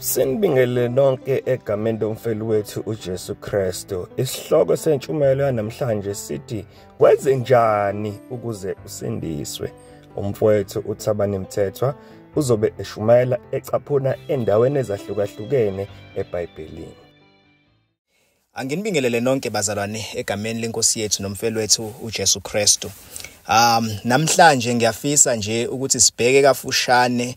Sinibingele nonke egameni lomfeli wethu uJesu Kristu. Isihloko sentshumayelo namhlanje sithi wenze njani ukuze usindiswe. Umfowethu uThabani Mthethwa uzobe eshumayela ecaphuna endaweni ezahlukahlukene eBhayibhelini. Anginibingelele nonke bazalwane egameni lenkosi yethu nomfeli wethu uJesu Kristu. Namhlanje ngiyafisa nje ukuthi sibheke kafushane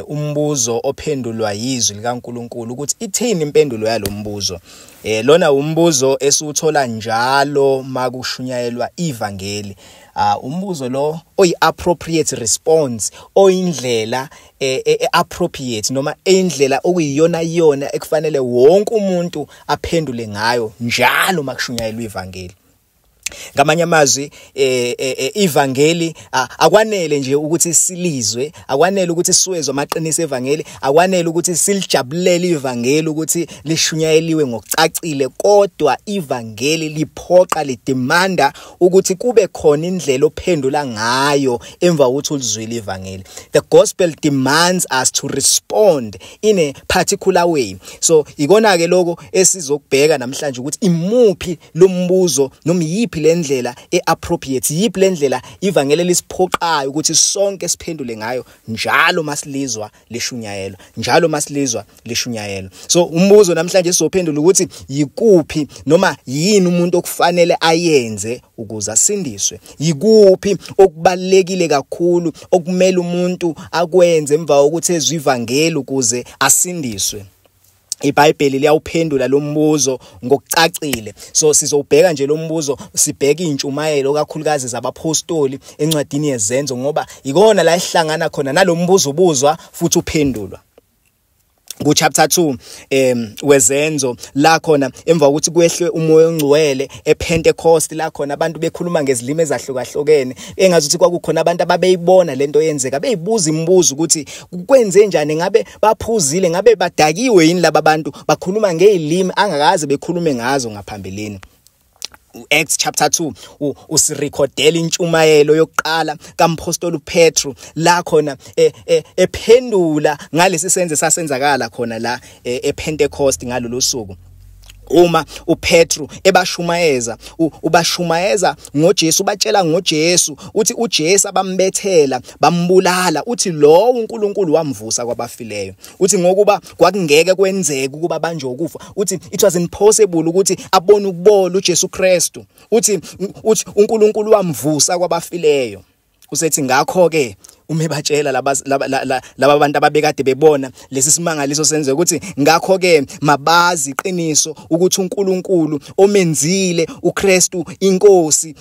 umbuzo ophendulwa yizwi likaNkulunkulu ukuthi ithini impendulo yalombuzo. Lona umbuzo esiuthola njalo makushunyayelwa ivangeli. Umbuzo lo oyi-appropriate response oyindlela appropriate noma indlela okuyiyona yona ekufanele wonke umuntu aphendule ngayo njalo makushunyayelwa ivangeli. Ngamanye amazwi ivangeli akwanele nje ukuthi silizwe, akwanele ukuthi siwezwe amaqiniso evangeli, akwanele ukuthi silijabulele ivangeli ukuthi lishunyayeliwe ngokucacile, kodwa ivangeli liphoqa lidemanda ukuthi kube khona indlela ophendula ngayo emva kokuthi ulizwile ivangeli. The gospel demands us to respond in a particular way. So ikona ke lokho esizokubheka namhlanje ukuthi imuphi lo mbuzo noma yiphi lendlela eappropriate, yiphi lendlela ivangeli lisiphoqayo ukuthi sonke siphendule ngayo njalo masilizwa lishunyayelo, njalo masilizwa lishunyayelo. So umbuzo namhlanje sizophendula ukuthi yikuphi noma yini umuntu okufanele ayenze ukuze asindiswe. Yikuphi okubalekile kakhulu okumele umuntu akwenze emva kokuthi ezwe ivangeli ukuze asindiswe. iBhayibheli liyawuphendula lo mbuzo ngokucacile. So sizobheka nje lo mbuzo, sibheke intshumayelo kakhulukazi zabapostoli encwadini yezenzo ngoba ikona la ihlangana khona nalo mbuzo ubuzwa futhi uphendulwa. Ku-chapter 2 wezenzo la khona emva kokuthi kwehle umoya ongcwele ePentecost la khona abantu bekhuluma ngezilimi ezahlukahlukene, engazuthi kwakukhona abantu ababeyibona lento yenzeka, beyibuza imibuzo ukuthi kwenze njani, ngabe baphuzile, ngabe badakiwe yini laba bantu bakhuluma ngezilimi angakaze bekhulume ngazo ngaphambilini. Acts chapter 2 usirekhodela intshumayelo yokuqala kaMpostoli uPetru la khona ephendula ngalesi senze sasenzakala khona la ePentecost ngalolu suku. Uma uPetru ebashumayeza ubashumayeza ngoJesu, batshela ngoJesu uthi uJesu abambethela bambulala, uthi lo uNkulunkulu wamvusa kwabafileyo, uthi ngokuba kwakungeke kwenzeke ukuba banjwe ukufa, uthi it was impossible ukuthi abone ukubola uJesu Kristu, uthi uNkulunkulu wamvusa kwabafileyo. Usethi ngakho ke uma batshela laba bantu ababekade bebona lesi simangaliso senze ukuthi ngakho ke mabazi iqiniso ukuthi uNkulunkulu omenzile uKristu inkosi,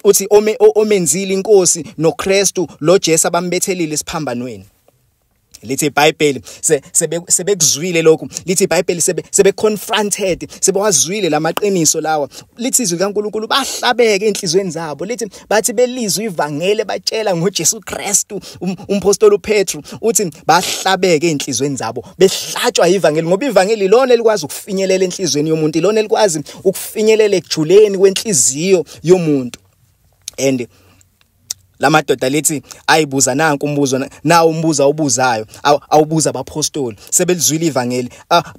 uthi omenzile inkosi noKristu lo Jesu abambethelile esiphambanweni. Lithi iBhayibheli sebekuzwile lokhu, lithi iBhayibheli sebe-confronted, sebewazwile lamaqiniso lawa. Lithi izwi likaNkulunkulu bahlabeke enhlizweni zabo, lithi bathi belizwe ivangeli batshela ngoJesu Kristu. Umpostoli uPetru uthi bahlabeke enhlizweni zabo, behlatshwa ivangeli ngoba ivangeli lona elikwazi ukufinyelela enhlizweni yomuntu, lona elikwazi ukufinyelela ekujuleni kwenhliziyo yomuntu. And lamadoda lithi ayibuza nanku umbuzo, nawo umbuzo awubuzayo awubuza abapostoli sebelizwile ivangeli,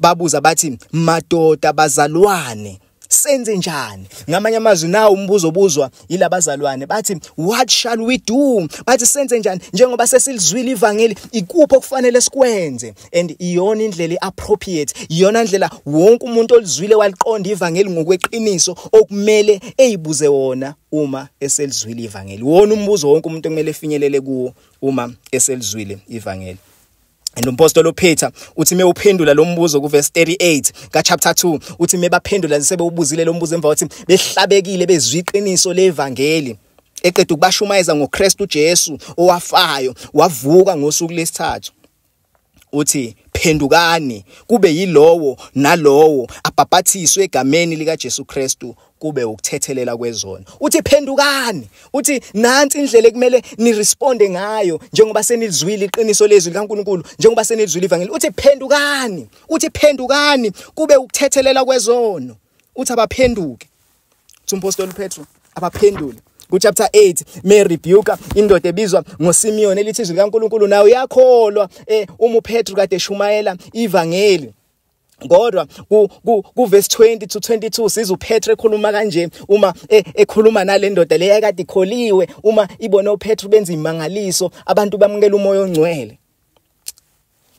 babuza bathi madoda bazalwane senze njani. Ngamanye amazwi nawo umbuzo obuzwa yilabazalwane bathi what shall we do, bathi senze njani njengoba sesilizwile ivangeli, ikuphi okufanele sikwenze. And iyona indlela appropriate, iyona ndlela wonke umuntu olizwile waliqonda ivangeli ngokweqiniso okumele eyibuze wona uma eselizwile ivangeli. Wona umbuzo wonke umuntu kumele efinyelele kuwo uma eselizwile ivangeli. And umpostoli uPeter uthi mewuphendula lo mbuzo kuverse 38 ka-chapter 2, uthi mebaphendula sebewubuzile lo mbuzo emva kokuthi behlabekile bezwe iqiniso levangeli, eqeda ukubashumayeza ngoKristu Jesu owafayo wavuka ngosuku lesithathu, uthi phendukani kube yilowo nalowo abhaphathiswe egameni likaJesu Kristu kube ukuthethelela kwezono. Uthi phendukani, uthi nansi indlela ekumele niresponde ngayo njengoba senilizwile iqiniso lezwi likaNkulunkulu, njengoba senilizwile ivangeli. Uthi phendukani, uthi phendukani kube ukuthethelela kwezono. Uthi abaphenduke, uthi umpostoli uPetru abaphendule Chapter 8 merebuke indoda ebizwa ngoSimeon elithi izwi likaNkulunkulu nawe uyakholwa uma uPetru kade eshumayela ivangeli. Kodwa ku verse 20 to 22 siza uPetru ekhuluma kanje uma ekhuluma nale ndoda leya kade ikholiwe, uma ibona uPetru benza imangaliso abantu bamukela umoya ongcwele.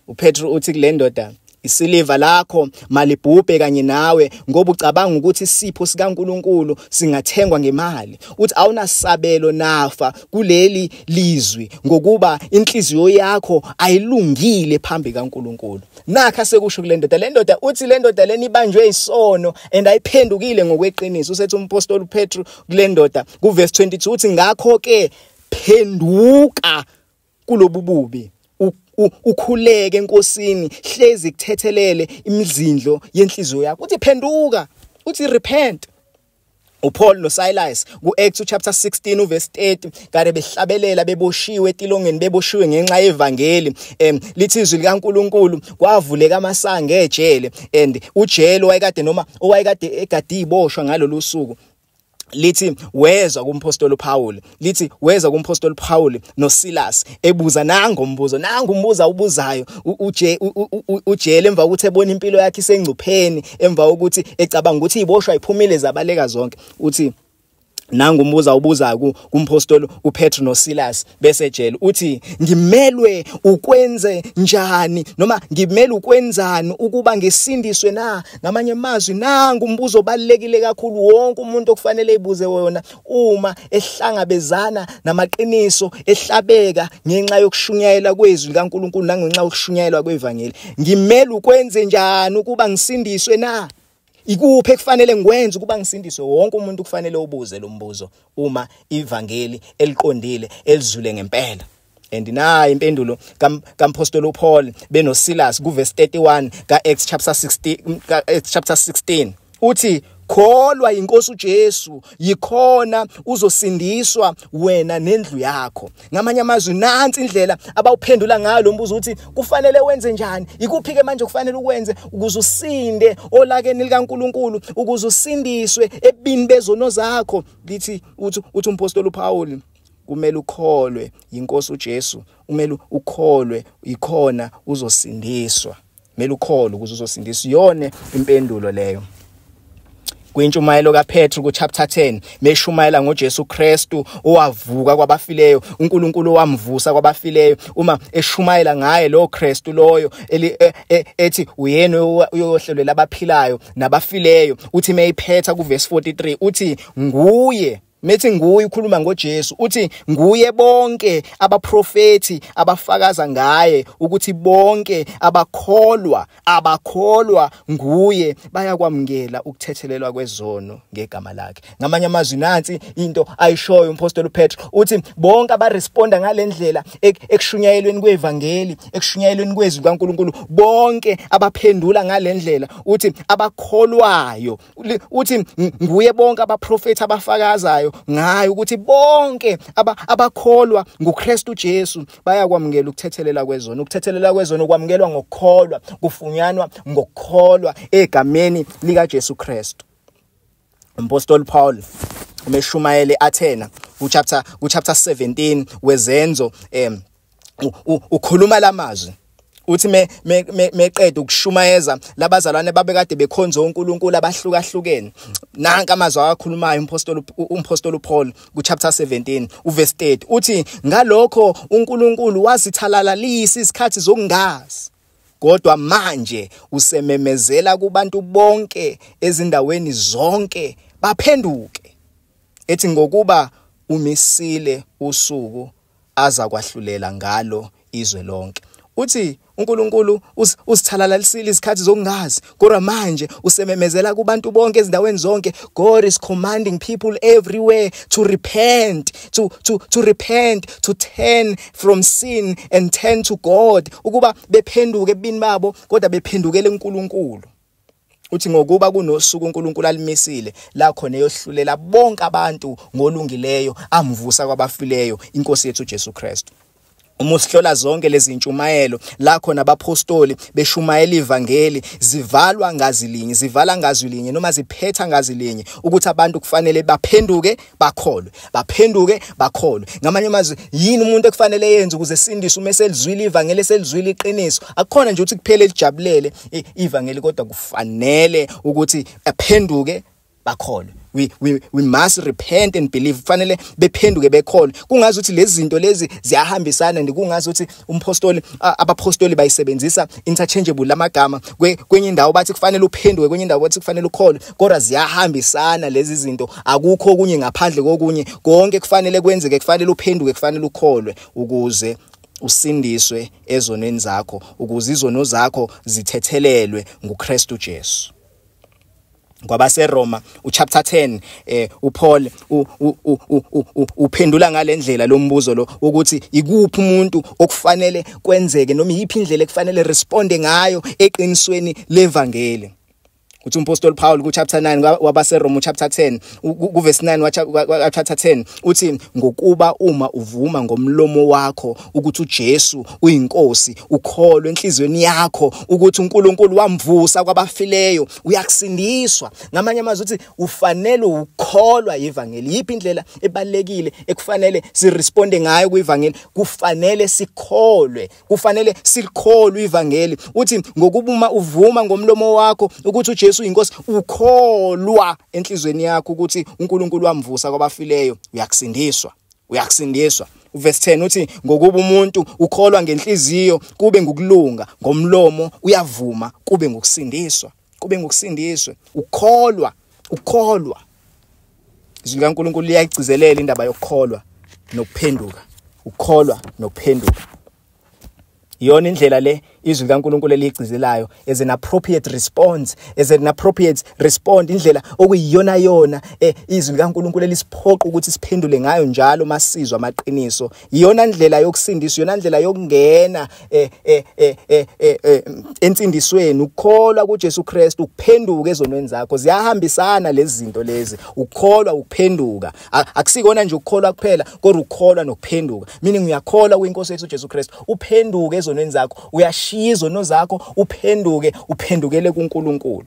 uPetru uthi kule ndoda, isiliva lakho malibhubhe kanye nawe ngoba ucabanga ukuthi isipho sikaNkulunkulu singathengwa ngemali. Uthi awunasabelo nafa kuleli lizwi ngokuba inhliziyo yakho ayilungile phambi kaNkulunkulu. Nakha sekusho kule ndoda, le ndoda uthi le ndoda leni ibanjwe isono and ayiphendukile ngokweqiniso. Usethi umpostoli uPetru kule ndoda ku verse 22 uthi ngakho ke phenduka kulobu bubi, ukhuleke enkosini, hlezi kuthethelele imizindlo yenhliziyo yakho. Uthi phenduka, uthi repent. uPaul noSilas ku-Acts chapter 16 verse 30 kade behlabelela beboshiwe etilongeni, beboshiwe ngenxa yevangeli. Lithi izwi likaNkulunkulu kwavuleka amasango ejele, and ujele owayekade egade iboshwa ngalolu suku lithi weza kumpostoli uPaul, lithi weza kumpostoli uPaul noSilas ebuza umbuzo ubuzayo ujele emva ukuthi ebona impilo yakhe isengcupheni, emva ukuthi ecabanga ukuthi iboshwa iphumile zabaleka zonke. Uthi nangu umbuza ubuzayo kumpostoli uPetru noSilas bese ejele. Uthi ngimelwe ukwenze njani noma ngimele ukwenzani ukuba ngisindiswe na? Ngamanye amazwi nangu umbuzo obalekile kakhulu wonke umuntu okufanele ibuze wona uma ehlangabezana namaqiniso, ehlabeka ngenxa yokushunyayela kwezwi likaNkulunkulu nangenxa yokushunyayelwa kwevangeli. Ngimele ukwenze njani ukuba ngisindiswe na? Ikuphi ekufanele ngikwenze ukuba ngisindiswe? Wonke umuntu kufanele ubuze lo mbuzo uma ivangeli eliqondile elizule ngempela. And na impendulo kampostoli uPaul benoSilas ku verse 31 kaActs chapter 16 uthi kholwa inkosi uJesu yikhona uzosindiswa wena nendlu yakho. Ngamanye amazwi nansi indlela abawuphendula ngayo lo mbuzo uthi kufanele wenze njani? Ikuphi ke manje kufanele ukwenze ukuze usinde olakeni likaNkulunkulu, ukuze usindiswe ebini bezono zakho? Lithi uthi umpostoli uPaul kumele ukholwe inkosi uJesu, kumele ukholwe ikhona uzosindiswa. Kumele ukholwe ukuze uzosindiswa. Yone impendulo leyo. Kwintshumayelo kaPetru ku chapter 10 meshumayela ngoJesu Kristu owavuka kwabafileyo, uNkulunkulu wamvusa kwabafileyo. Uma eshumayela ngaye lo Kristu loyo ethi uyena uyohlelwe labaphilayo nabafileyo, uthi mayiphetha ku verse 43 uthi nguye, methi nguye ukhuluma ngoJesu, uthi nguye bonke abaprofeti abafakaza ngaye ukuthi bonke abakholwa nguye bayakwamukela ukuthethelelwa kwezono ngegama lakhe. Ngamanye amazwi nansi into ayishoyo umpostoli uPetru, uthi bonke abaresponda ngalendlela ekushunyayelweni kwevangeli, ekushunyayelweni kwezwi likaNkulunkulu, bonke abaphendula ngalendlela, uthi abakholwayo, uthi nguye bonke abaprofeti abafakazayo ngayo ukuthi bonke abakholwa nguKristu Jesu bayakwamukela ukuthethelela kwezono. Ukuthethelela kwezono kwamukelwa ngokukholwa, kufunyanwa ngokukholwa egameni lika Jesu Kristu. Umpostoli Paul umeshumayele Athena ku chapter 17 wezenzo ukhuluma lamazwi. Uthi meqeda ukushumayeza labazalwane babekade bekhonza uNkulunkulu abahlukahlukene. Nanka amazwi akakhulumayo umpostoli uPaul ku chapter 17 uverse 30 uthi ngalokho uNkulunkulu wazithalalalisa isikhathi zokungazi, kodwa manje usememezela kubantu bonke ezindaweni zonke baphenduke, ethi ngokuba umisile usuku aza kwahlulela ngalo izwe lonke. Uthi uNkulunkulu usithalalalisile isikhathi zokungazi, kodwa manje usememezela kubantu bonke ezindaweni zonke. God is commanding people everywhere to repent, to repent, to turn from sin and turn to God, ukuba bephenduke ebini babo kodwa bephendukele uNkulunkulu. Uthi ngokuba kunosuku uNkulunkulu alimisile la khona eyohlulela bonke abantu ngolungileyo, amvusa kwabafileyo, inkosi yethu uJesu Kristu. uma usihlola zonke lezi intshumayelo la khona abapostoli beshumayela ivangeli zivala ngazwi linye noma ziphetha ngazwi linye ukuthi abantu kufanele baphenduke bakholwe. Ngamanye amazwi yini umuntu ekufanele yenze ukuze sindiswe uma selizwile ivangeli selizwile iqiniso? Akukhona nje ukuthi kuphele lijabulele ivangeli, kodwa kufanele ukuthi aphenduke bakholwe. We must repent and believe. Kufanele bephenduke bekholwe. Kungazi ukuthi lezi zinto lezi ziyahambisana, kungazi ukuthi abapostoli bayisebenzisa interchangeable lamagama. Kwenye indawo bathi kufanele uphenduke, kwenye indawo bathi kufanele ukholwe, kodwa ziyahambisana lezi zinto. Akukho okunye ngaphandle kokunye, konke kufanele kwenzeke, kufanele uphenduke, kufanele ukholwe ukuze usindiswe ezonweni zakho, ukuze izono zakho zithethelelwe nguKristu Jesu. KwabaseRoma chapter 10 uPaul uphendula ngalendlela lo mbuzo lo ukuthi ikuphi umuntu okufanele kwenzeke noma yiphi indlela ekufanele responde ngayo eqinisweni levangeli. Uthi umpostoli Paul ku chapter 9 wabaseRoma chapter 10 ku verse 9 wa chapter 10 uthi ngokuba uma uvuma ngomlomo wakho ukuthi uJesu uyinkosi, ukholwe enhlizweni yakho ukuthi uNkulunkulu wamvusa kwabafileyo, uyakusindiswa. Ngamanye amazwi uthi ufanele ukholwa ivangeli. Yiphi indlela ebalekile ekufanele siresponde ngayo kuivangeli? Kufanele sikholwe ivangeli. Uthi ngokuba uma uvuma ngomlomo wakho ukuthi uJesu inkosi, ukholwa enhlizweni yakho ukuthi uNkulunkulu wamvusa kwabafileyo, uyakusindiswa. Verse 10 uthi ngokuba umuntu ukholwa ngenhliziyo kube ngokulunga, ngomlomo uyavuma kube ngokusindiswa. Ukholwa. Izwi likaNkulunkulu liyayigcizelela indaba yokukholwa nokuphenduka. Iyona indlela le izwi likaNkulunkulu eligcizelayo as an appropriate response, indlela okuyiyona izwi likaNkulunkulu elisiphoqa ukuthi siphendule ngayo njalo masizwa amaqiniso. Iyona ndlela yokusindiswa, iyona ndlela yokungena ensindisweni, ukholwa kuJesu Kristu, ukuphenduka ezonweni zakho. Ziyahambisana lezi zinto lezi, ukholwa ukuphenduka. Akusikona nje ukukholwa kuphela, kodwa ukholwa nokuphenduka. Meaning uyakholwa kuInkosi yethu uJesu Kristu, uphenduke ezonweni zakho, uyashiya izono zakho, uphendukele kuNkulunkulu.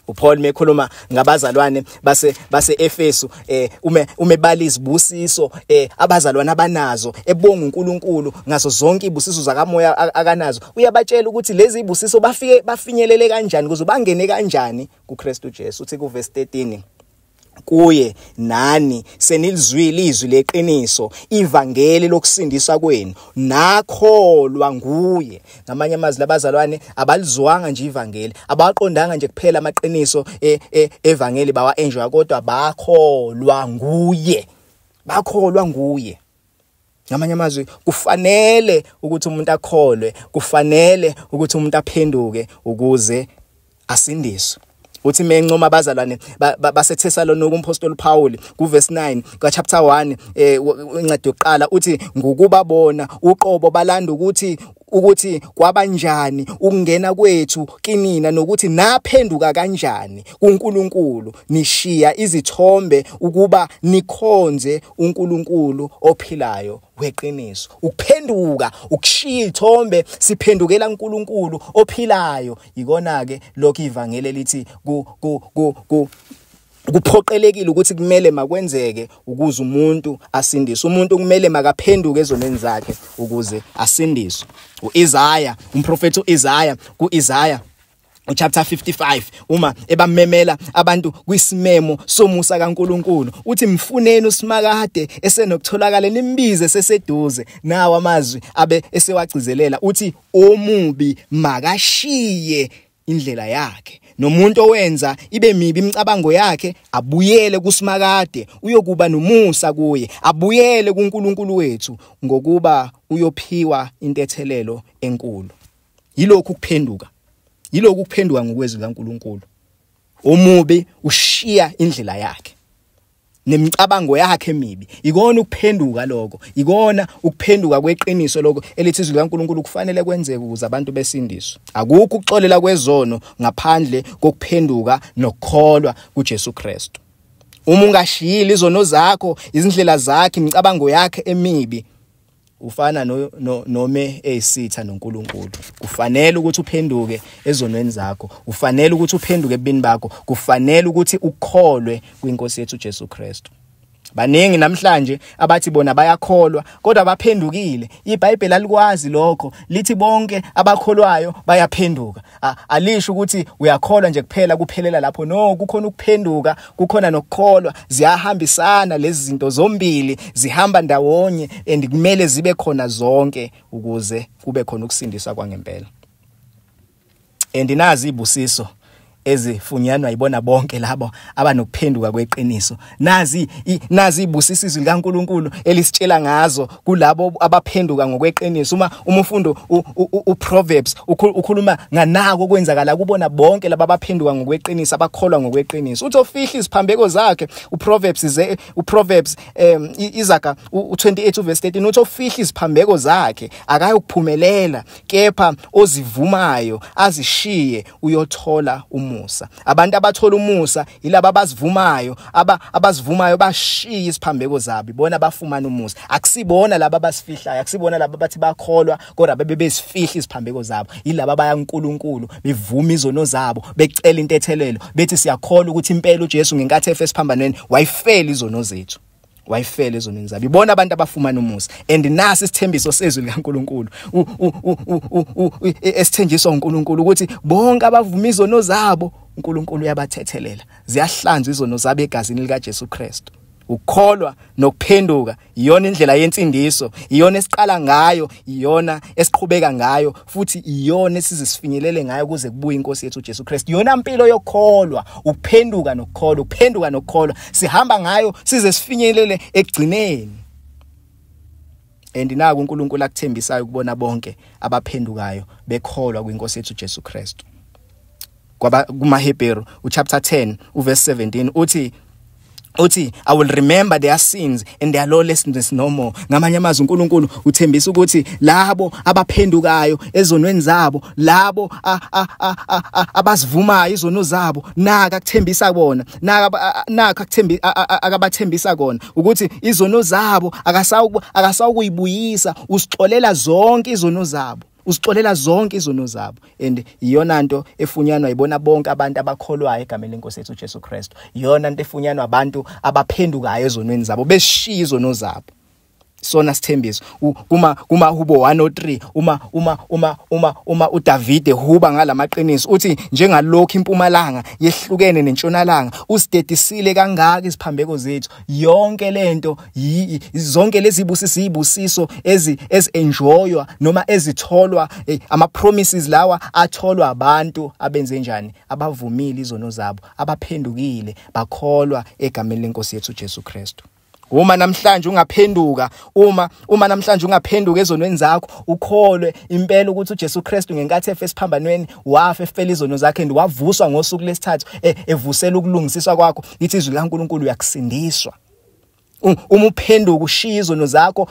uPaul mekhuluma ngabazalwane base Efesu umebala izibusiso abazalwane abanazo, ebonga uNkulunkulu ngazo zonke izibusiso zakamoya akanazo. Uyabatshela ukuthi lezi izibusiso bafinyelele kanjani kuze bangene kanjani kuKristu Jesu. Uthi ku verse 13, kuye nani senilizwile izwi leqiniso, ivangeli lokusindiswa kwenu, nakholwa nguye. Ngamanye amazwi labazalwane abalizwanga nje ivangeli, abaqondanga nje kuphela amaqiniso evangeli bawa-enjoy, kodwa bakholwa nguye. Ngamanye amazwi kufanele ukuthi umuntu akholwe, kufanele ukuthi umuntu aphenduke ukuze asindiswe. Uthi mencoma abazalwane baseThesalonika umpostoli Paul ku verse 9 ka chapter 1 incwadi yokuqala uthi ngokuba bona uqobo balanda ukuthi kwabanjani ukungena kwethu kinina, nokuthi naphenduka kanjani kuNkulunkulu nishiya izithombe ukuba nikhonze uNkulunkulu ophilayo weqiniso. Ukuphenduka, ukushiya izithombe, siphendukela uNkulunkulu ophilayo. Ikona ke lokho ivangeli lithi kuphoqelekile ukuthi kumele makwenzeke ukuze umuntu asindiswe. Umuntu kumele makaphenduke ezonweni zakhe ukuze asindiswe. uIsaiah, umprofeti uIsaiah kuIsaiah chapter 55 uma ebamemela abantu kwisimemo somusa kaNkulunkulu uthi mfuneni uSimakade esenokutholakala, nimbize seseduze. Nawo amazwi abe esewagcizelela uthi omubi makashiye indlela yakhe, nomuntu owenza ibe mibi imicabango yakhe abuyele kuSimakade, uyokuba nomusa kuye, abuyele kuNkulunkulu wethu ngokuba uyophiwa intethelelo enkulu. Yilokhu kuphenduka ngokwezwi kaNkulunkulu. Omubi ushiya indlela yakhe nemicabango yakhe emibi. Ikona ukuphenduka lokho, ikona ukuphenduka kweqiniso lokho elithi izwi likaNkulunkulu kufanele kwenzeke ukuze abantu besindiswe. Akukho ukuxolela kwezono ngaphandle kokuphenduka nokukholwa kuJesu Kristu. Uma ungashiyile izono zakho, izindlela zakhe, imicabango yakhe emibi, ufana nome eyisitha noNkulunkulu. Kufanele ukuthi uphenduke ezonweni zakho, ufanele ukuthi uphenduke ebini bakho, kufanele ukuthi ukholwe kwiNkosi yethu Jesu Kristu. Baningi namhlanje abathi bona bayakholwa kodwa baphendukile. iBhayibheli alikwazi lokho, lithi bonke abakholwayo bayaphenduka. Alisho ukuthi uyakholwa nje kuphela kuphelela lapho. No, kukhona ukuphenduka, kukhona nokukholwa. Ziyahambisana lezi zinto zombili, zihamba ndawonye and kumele zibe khona zonke ukuze kube khona ukusindiswa kwangempela. And nazi ibusiso ezifunyanwa yibona bonke labo abanokuphenduka kweqiniso. Nazi ibusisiso likaNkulunkulu elisitshela ngazo kulabo abaphenduka ngokweqiniso. Uma ufunda uProverbs ukhuluma nganako kwenzakala kubona bonke laba abaphenduka ngokweqiniso, abakholwa ngokweqiniso. Uthi ofihla iziphambeko zakhe. uProverbs Izaga 28 verse 13 uthi ofihla iziphambeko zakhe akayokuphumelela, kepha ozivumayo azishiye uyothola umusa. Abantu abathola umusa ilaba abazivumayo bashiya isiphambeko zabo, ibona bafumana umusa. Akusibona laba abasifihlayo, akusibona laba bathi bakholwa kodwa bebezifihla isiphambeko zabo. Ilaba bayaNkulunkulu bevuma izono zabo, becela intethelelo, bethi siyakholwa ukuthi impela uJesu ngenkathi efe esiphambanweni wayifela izono zethu. Wayifela ezonweni zabo. Ibona abantu abafumana umusa. And nasi isithembiso sezwi likaNkulunkulu esithenjiswa uNkulunkulu ukuthi bonke abavuma izono zabo uNkulunkulu uyabathethelela. Ziyahlanzwa izono zabo egazini lika Jesu Kristu. Ukholwa nokuphenduka iyona indlela yensindiso, iyona esiqala ngayo, iyona esiqhubeka ngayo, futhi iyona esizisifinyelele ngayo kuze kubuye iNkosi yethu Jesu Kristu. Iyona impilo yokholwa, ukuphenduka nokukholwa, ukuphenduka nokukholwa. Sihamba ngayo size sifinyelele ekugcineni. And naku uNkulunkulu akuthembisayo ukubona bonke abaphendukayo bekholwa kwiNkosi yethu Jesu Kristu. KumaHebheru chapter 10 verse 17 uthi I will remember their sins and their lawlessness no more. Ngamanye amazwi uNkulunkulu uthembisa ukuthi labo abaphendukayo ezonweni zabo, labo abazivumayo izono zabo, naka akuthembisa bona, naka akabathembisa kona ukuthi izono zabo akasawukuyibuyisa, usixolela zonke izono zabo. Usixolela zonke izono zabo. And iyona nto efunyanwa ibona bonke abantu abakholwayo egameni leNkosi yethu Jesu Kristu. Iyona nto efunyanwa abantu abaphendukayo ezonweni zabo, beshiya izono zabo. Sona sithembiso kumaHubo 103 uma uDavide huba ngalamaqiniso uthi njengalokho impumalanga yehlukene nentshonalanga usidedisile kangaka isiphambeko zethu. Yonke lento zonke lezi busiso enjoywa noma ezitholwa ama promises lawa atholwa abantu abenze njani, abavumile izono zabo, abaphendukile, bakholwa egameni leNkosi yethu Jesu Kristu. Uma namhlanje ungaphenduka, uma namhlanje ungaphenduka ezonweni zakho, ukholwe impela ukuthi uJesu Kristu ngenkathi efe esiphambanweni wafa efela izono zakhe and wavuswa ngosuku lesithathu evusela ukulungisiswa kwakho, lithi izwi likaNkulunkulu uyakusindiswa. Uma uphenduka ushiya izono zakho,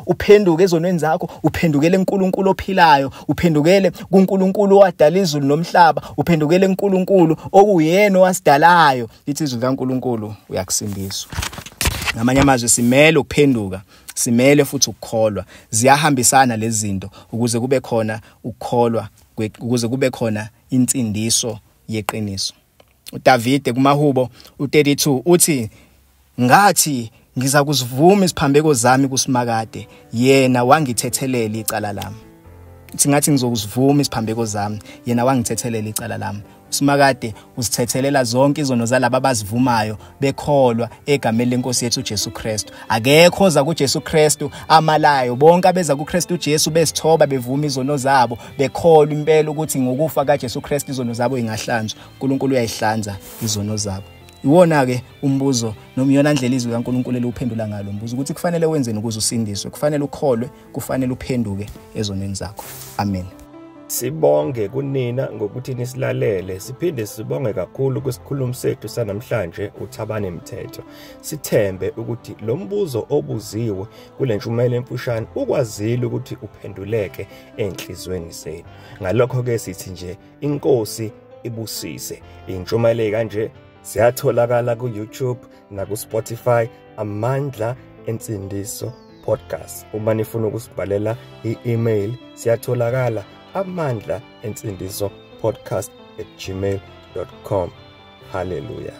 uphenduke ezonweni zakho, uphendukele uNkulunkulu ophilayo, uphendukele kuNkulunkulu owadala izulu nomhlaba, uphendukele uNkulunkulu okuyena owasidalayo, lithi izwi likaNkulunkulu uyakusindiswa. Ngamanye amazwi simele ukuphenduka, simele futhi ukukholwa. Ziyahambisana lezi zinto ukuze kube khona ukukholwa, ukuze kube khona insindiso yeqiniso. uDavide kumaHubo 32 uthi ngathi ngiza kuzivuma isiphambeko zami kuSimakade, yena wangithethelela icala lami. Uthi ngathi ngizokuzivuma isiphambeko zami, yena wangithethelela icala lami. uSimakade usithethelela zonke izono zalabo abazivumayo bekholwa egameni leNkosi yethu Jesu Kristu. Akekho oza kuJesu Kristu amalayo. Bonke abeza kuKristu Jesu besithoba bevuma izono zabo, bekholwa impela ukuthi ngokufa kaJesu Kristu izono zabo ingahlanzwa. uNkulunkulu uyayihlanza izono zabo. Iwona ke umbuzo noma iyona ndlela izwi kaNkulunkulu eluphendula ngalo umbuzo ukuthi kufanele wenzeni ukuze usindiswe, kufanele ukholwe, kufanele uphenduke ezonweni zakho. Amen. Sibonge kunina ngokuthi nisilalele. Siphinde sibonge kakhulu kwesikhulumi sethu sanamhlanje uThabane Mthetho. Sithembe ukuthi lo mbuzo obuziwe kule ntshumayelo emfushane ukwazile ukuthi uphenduleke enhlizweni zenu. Ngalokho ke sithi nje inkosi ibusise. Intshumayelo kanje Siyatholakala ku-YouTube naku-Spotify, Amandla Ensindiso Podcast. Uma nifuna ukusibhalela i-email, siyatholakala amandlaensindiso podcast@gmail.com. Hallelujah.